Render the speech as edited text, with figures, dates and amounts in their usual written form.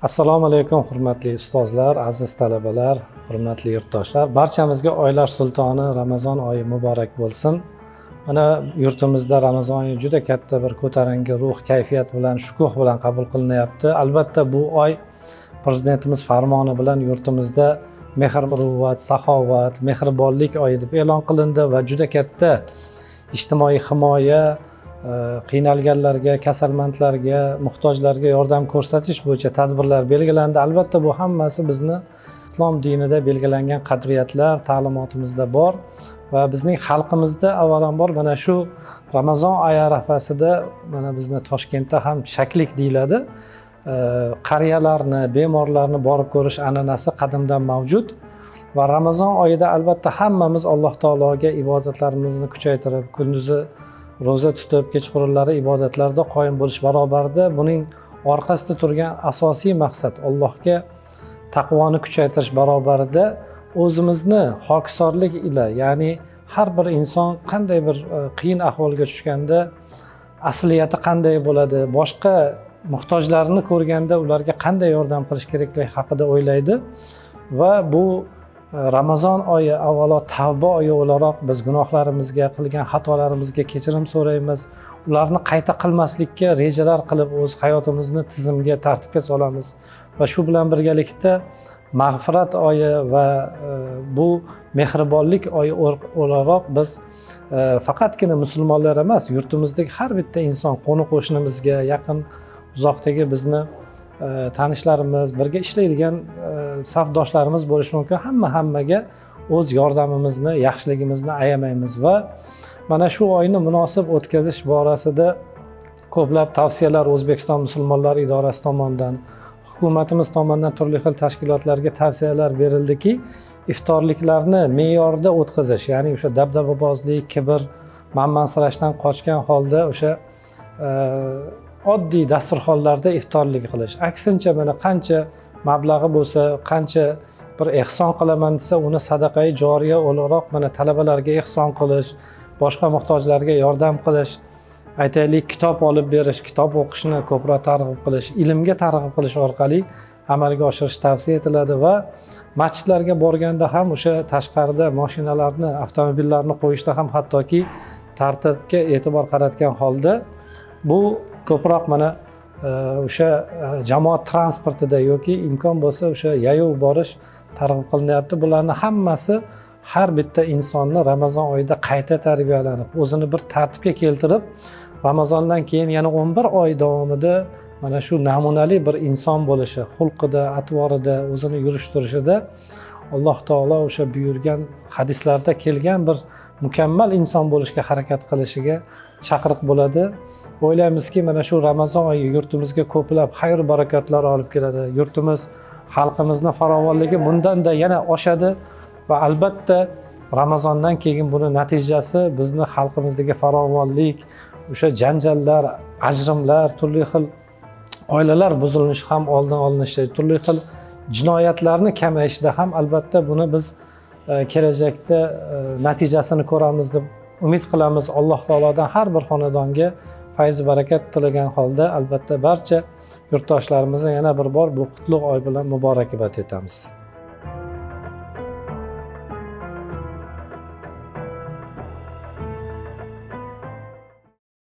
Assalomu alaykum hurmatli ustozlar, aziz talabalar, hurmatli yurtdoshlar. Barchamizga oylar sultoni Ramazon oyi muborak bo'lsin. Mana yurtimizda Ramazon oyi juda katta bir ko'tarinki ruh, kayfiyat bilan, shukuh bilan qabul qilinyapti. Albatta bu oy prezidentimiz farmoni bilan yurtimizda mehr-muruvvat, saxovat, mehribonlik oyi deb e'lon qilindi va juda katta ijtimoiy himoya, qiynalganlarga, kasalmandlarga, muhtojlarga yordam ko'rsatish bo'yicha tadbirlar belgilandi. Albatta bu hammasi bizni islom dinida belgilangan qadriyatlar ta'limotimizda bor va bizning xalqimizda avvalambor mana shu Ramazon oyi arafasida mana bizni Toshkentda ham shaklik deyiladi. Qariyalarni, bemorlarni borib ko'rish an'anasi qadimdan mavjud va Ramazon oyida albatta hammamiz Alloh taologa ibodatlarimizni kuchaytirib, kunduzi ro'za tutib, kechqurunlari ibodatlarda qoyim bo'lish barobarida buning orqasida turgan asosiy maqsad Allohga taqvoni kuchaytirish barobarida o'zimizni xokisorlik ila, ya'ni har bir inson qanday bir qiyin ahvolga tushganda asliyati qanday bo'ladi, boshqa muhtojlarni ko'rganda ularga qanday yordam qilish kerakligi haqida o'ylaydi va bu Ramazon oyi avvalo tavba oyi o'laroq biz gunohlarimizga, qilgan xatolarimizga kechirim so'raymiz. Ularni qayta qilmaslikka rejalar qilib o'z hayotimizni tizimga, tartibga solamiz. Va shu bilan birgalikda mag'firat oyi va bu mehribonlik oyi o'laroq biz faqatgina musulmonlar emas, yurtimizdagi har bitta inson, qo'ni qo'shnimizga, yaqin uzoqdagi bizni tanishlarimiz, birga ishlaydigan safdoshlarimiz bo'lishi mumkin. Hammaga o'z yordamimizni, yaxshiligimizni ayamaymiz va mana shu oyni munosib o'tkazish borasida ko'plab tavsiyalar O'zbekiston musulmonlari idorasi tomonidan, hukumatimiz tomonidan turli xil tashkilotlarga tavsiyalar berildiki, iftorliklarni me'yorda o'tkazish, ya'ni o'sha dabdababozlik, kibr, manmansirashdan qochgan holda o'sha oddiy dasturxonlarda iftorlik qilish. Aksincha mana qancha mablag'i bo'lsa, qancha bir ehson qilaman desa, uni sadaqai joriya o'laroq mana talabalarga ehson qilish, boshqa muhtojlarga yordam qilish, aytaylik kitob olib berish, kitob o'qishni ko'proq targ'ib qilish, ilmga targ'ib qilish orqali amalga oshirish tavsiya etiladi va masjidlarga borganda ham o'sha tashqarida mashinalarni, avtomobillarni qo'yishda ham hattoki tartibga e'tibor qaratgan holda bu ko'proq mana o'sha jamoat transportida yoki imkon bo'lsa o'sha yayov borish targ'ib qilinyapti. Bularning hammasi har bitta insonni Ramazon oyida qayta tarbiyalanib, o'zini bir tartibga keltirib, Ramazondan keyin yana 11 oy davomida mana shu namunali bir inson bo'lishi, xulqida, atvorida, o'zini yurish-turishida Alloh taolo o'sha buyurgan hadislarda kelgan bir mukammal inson bo'lishga harakat qilishiga chaqiriq bo'ladi. O'ylaymizki, mana shu Ramazon oyi yurtimizga ko'plab xayr barakotlar olib keladi. Yurtimiz, xalqimizning farovonligi bundan-da yana oshadi va albatta Ramazondan keyin buni natijasi bizni xalqimizdagi farovonlik, o'sha janjallar, ajrimlar, turli xil oilalar buzilishi ham oldin olinishi, turli xil jinoyatlarni kamayishida ham albatta buni biz kelajakda natijasini ko'ramiz deb umid qilamiz. Alloh taolodan har bir xonadonga fayz barakat tilagan holda albatta barcha yurtdoshlarimizni yana bir bor bu qutlug' oy bilan muborakbod etamiz.